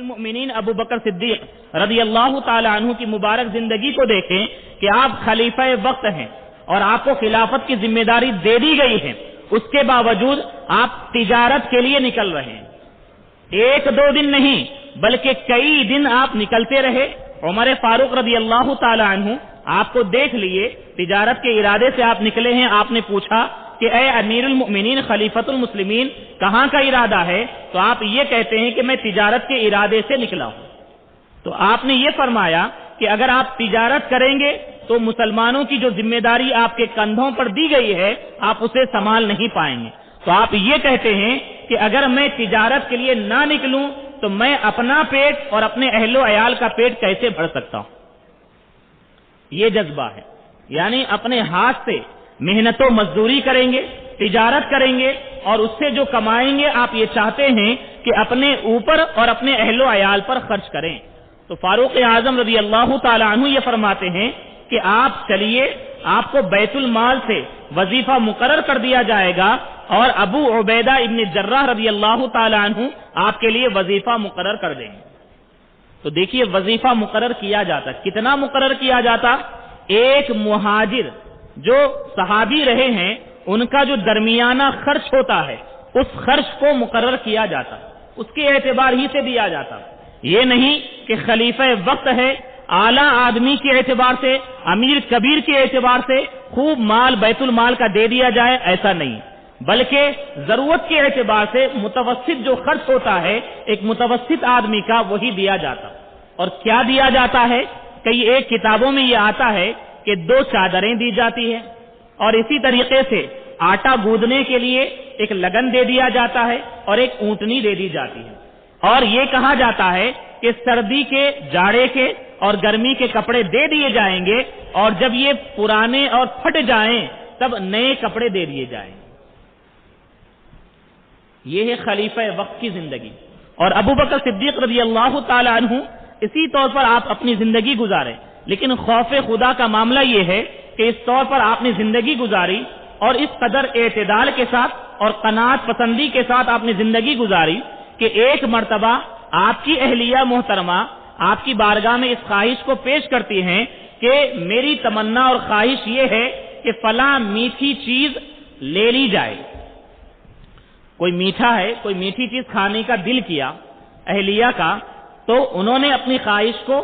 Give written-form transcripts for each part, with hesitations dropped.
المؤمنین ابو بکر صدیق رضی اللہ تعالی عنہ کی مبارک زندگی کو دیکھیں کہ آپ خلیفہ وقت ہیں اور آپ کو خلافت کی ذمہ داری دے دی گئی ہے، اس کے باوجود آپ تجارت کے لیے نکل رہے ہیں۔ ایک دو دن نہیں بلکہ کئی دن آپ نکلتے رہے۔ عمر فاروق رضی اللہ تعالی عنہ آپ کو دیکھ لیے، تجارت کے ارادے سے آپ نکلے ہیں، آپ نے پوچھا کہ اے امیر المؤمنین خلیفۃ المسلمین کہاں کا ارادہ ہے؟ تو آپ یہ کہتے ہیں کہ میں تجارت کے ارادے سے نکلا ہوں۔ تو آپ نے یہ فرمایا کہ اگر آپ تجارت کریں گے تو مسلمانوں کی جو ذمہ داری آپ کے کندھوں پر دی گئی ہے آپ اسے سنبھال نہیں پائیں گے۔ تو آپ یہ کہتے ہیں کہ اگر میں تجارت کے لیے نہ نکلوں تو میں اپنا پیٹ اور اپنے اہل و عیال کا پیٹ کیسے بھر سکتا ہوں؟ یہ جذبہ ہے، یعنی اپنے ہاتھ سے محنت و مزدوری کریں گے، تجارت کریں گے اور اس سے جو کمائیں گے آپ یہ چاہتے ہیں کہ اپنے اوپر اور اپنے اہل و عیال پر خرچ کریں۔ تو فاروق اعظم رضی اللہ تعالی عنہ یہ فرماتے ہیں کہ آپ چلیے، آپ کو بیت المال سے وظیفہ مقرر کر دیا جائے گا اور ابو عبیدہ ابن جراح رضی اللہ تعالی عنہ آپ کے لیے وظیفہ مقرر کر دیں گے۔ تو دیکھیے وظیفہ مقرر کیا جاتا، کتنا مقرر کیا جاتا؟ ایک مہاجر جو صحابی رہے ہیں ان کا جو درمیانہ خرچ ہوتا ہے اس خرچ کو مقرر کیا جاتا، اس کے اعتبار ہی سے دیا جاتا۔ یہ نہیں کہ خلیفہ وقت ہے، اعلیٰ آدمی کے اعتبار سے، امیر کبیر کے اعتبار سے خوب مال بیت المال کا دے دیا جائے، ایسا نہیں، بلکہ ضرورت کے اعتبار سے متوسط جو خرچ ہوتا ہے ایک متوسط آدمی کا وہی دیا جاتا۔ اور کیا دیا جاتا ہے؟ کئی ایک کتابوں میں یہ آتا ہے کہ 2 چادریں دی جاتی ہیں اور اسی طریقے سے آٹا گوندنے کے لیے ایک لگن دے دیا جاتا ہے اور ایک اونٹنی دے دی جاتی ہے، اور یہ کہا جاتا ہے کہ سردی کے، جاڑے کے اور گرمی کے کپڑے دے دیے جائیں گے اور جب یہ پرانے اور پھٹ جائیں تب نئے کپڑے دے دیے جائیں گے۔ یہ ہے خلیفہ وقت کی زندگی۔ اور ابو بکر صدیق رضی اللہ تعالی عنہ اسی طور پر آپ اپنی زندگی گزارے، لیکن خوف خدا کا معاملہ یہ ہے کہ اس طور پر آپ نے زندگی گزاری اور اس قدر اعتدال کے ساتھ اور قناعت پسندی کے ساتھ آپ نے زندگی گزاری کہ ایک مرتبہ آپ کی اہلیہ محترمہ آپ کی بارگاہ میں اس خواہش کو پیش کرتی ہیں کہ میری تمنا اور خواہش یہ ہے کہ فلاں میٹھی چیز لے لی جائے۔ کوئی میٹھا ہے، کوئی میٹھی چیز کھانے کا دل کیا اہلیہ کا، تو انہوں نے اپنی خواہش کو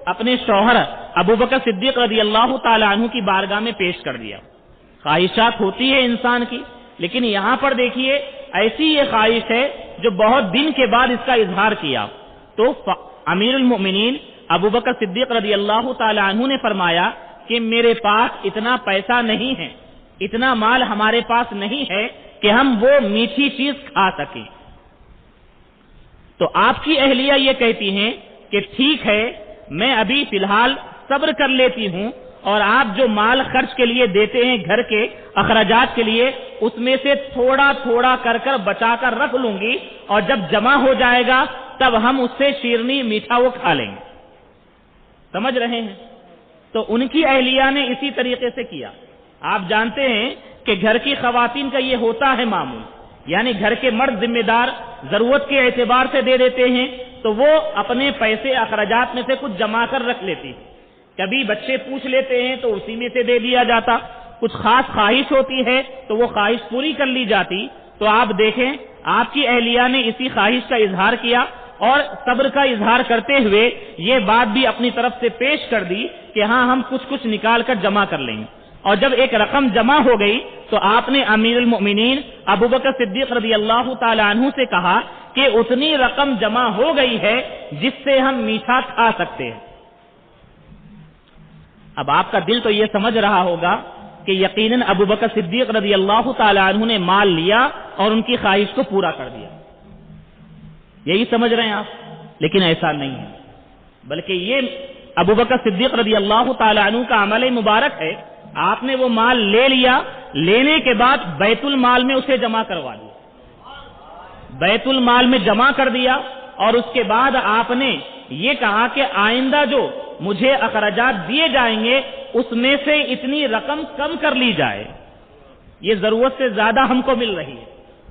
اپنے شوہر ابو بکر صدیق رضی اللہ تعالی عنہ کی بارگاہ میں پیش کر دیا۔ خواہشات ہوتی ہے انسان کی، لیکن یہاں پر دیکھیے ایسی یہ خواہش ہے جو بہت دن کے بعد اس کا اظہار کیا۔ تو امیر المؤمنین ابو بکر صدیق رضی اللہ تعالی عنہ نے فرمایا کہ میرے پاس اتنا پیسہ نہیں ہے، اتنا مال ہمارے پاس نہیں ہے کہ ہم وہ میٹھی چیز کھا سکیں۔ تو آپ کی اہلیہ یہ کہتی ہیں کہ ٹھیک ہے، میں ابھی فی الحال صبر کر لیتی ہوں اور آپ جو مال خرچ کے لیے دیتے ہیں گھر کے اخراجات کے لیے اس میں سے تھوڑا تھوڑا کر بچا کر رکھ لوں گی اور جب جمع ہو جائے گا تب ہم اس سے شیرنی میٹھا وہ کھا لیں گے۔ سمجھ رہے ہیں؟ تو ان کی اہلیہ نے اسی طریقے سے کیا۔ آپ جانتے ہیں کہ گھر کی خواتین کا یہ ہوتا ہے معمول، یعنی گھر کے مرد ذمہ دار ضرورت کے اعتبار سے دے دیتے ہیں تو وہ اپنے پیسے اخراجات میں سے کچھ جمع کر رکھ لیتی ہیں، کبھی بچے پوچھ لیتے ہیں تو اسی میں سے دے دیا جاتا، کچھ خاص خواہش ہوتی ہے تو وہ خواہش پوری کر لی جاتی۔ تو آپ دیکھیں آپ کی اہلیہ نے اسی خواہش کا اظہار کیا اور صبر کا اظہار کرتے ہوئے یہ بات بھی اپنی طرف سے پیش کر دی کہ ہاں ہم کچھ نکال کر جمع کر لیں گے۔ اور جب ایک رقم جمع ہو گئی تو آپ نے امیر المؤمنین ابو بکر صدیق رضی اللہ تعالی عنہ سے کہا کہ اتنی رقم جمع ہو گئی ہے جس سے ہم میٹھا کھا سکتے ہیں۔ اب آپ کا دل تو یہ سمجھ رہا ہوگا کہ یقیناً ابو بکر صدیق رضی اللہ تعالی عنہ نے مال لیا اور ان کی خواہش کو پورا کر دیا، یہی سمجھ رہے ہیں آپ، لیکن ایسا نہیں ہے، بلکہ یہ ابو بکر صدیق رضی اللہ تعالی عنہ کا عمل مبارک ہے۔ آپ نے وہ مال لے لیا، لینے کے بعد بیت المال میں اسے جمع کروا دیا، بیت المال میں جمع کر دیا اور اس کے بعد آپ نے یہ کہا کہ آئندہ جو مجھے اخراجات دیے جائیں گے اس میں سے اتنی رقم کم کر لی جائے، یہ ضرورت سے زیادہ ہم کو مل رہی ہے۔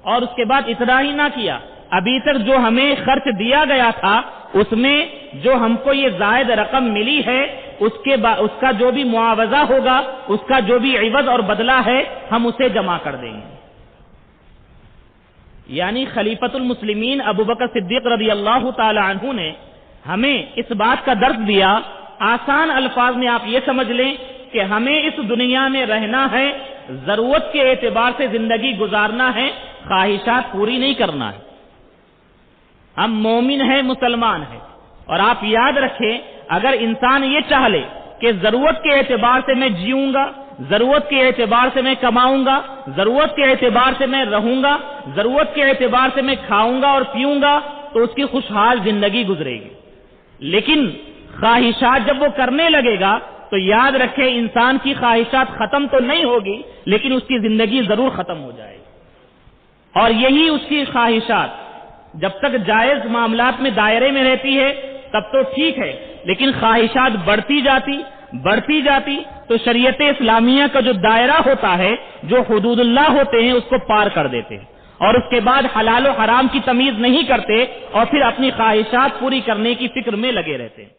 اور اس کے بعد اتنا ہی نہ کیا، ابھی تک جو ہمیں خرچ دیا گیا تھا اس میں جو ہم کو یہ زائد رقم ملی ہے اس کا جو بھی معاوضہ ہوگا، اس کا جو بھی عوض اور بدلہ ہے، ہم اسے جمع کر دیں گے۔ یعنی خلیفۃ المسلمین ابو بکر صدیق رضی اللہ تعالی عنہ نے ہمیں اس بات کا درس دیا، آسان الفاظ میں آپ یہ سمجھ لیں کہ ہمیں اس دنیا میں رہنا ہے، ضرورت کے اعتبار سے زندگی گزارنا ہے، خواہشات پوری نہیں کرنا ہے۔ ہم مومن ہیں، مسلمان ہیں، اور آپ یاد رکھیں اگر انسان یہ چاہ لے کہ ضرورت کے اعتبار سے میں جیوں گا، ضرورت کے اعتبار سے میں کماؤں گا، ضرورت کے اعتبار سے میں رہوں گا، ضرورت کے اعتبار سے میں کھاؤں گا اور پیوں گا، تو اس کی خوشحال زندگی گزرے گی۔ لیکن خواہشات جب وہ کرنے لگے گا تو یاد رکھے انسان کی خواہشات ختم تو نہیں ہوگی، لیکن اس کی زندگی ضرور ختم ہو جائے گی۔ اور یہی اس کی خواہشات جب تک جائز معاملات میں دائرے میں رہتی ہے تب تو ٹھیک ہے، لیکن خواہشات بڑھتی جاتی تو شریعت اسلامیہ کا جو دائرہ ہوتا ہے، جو حدود اللہ ہوتے ہیں، اس کو پار کر دیتے ہیں، اور اس کے بعد حلال و حرام کی تمیز نہیں کرتے، اور پھر اپنی خواہشات پوری کرنے کی فکر میں لگے رہتے ہیں۔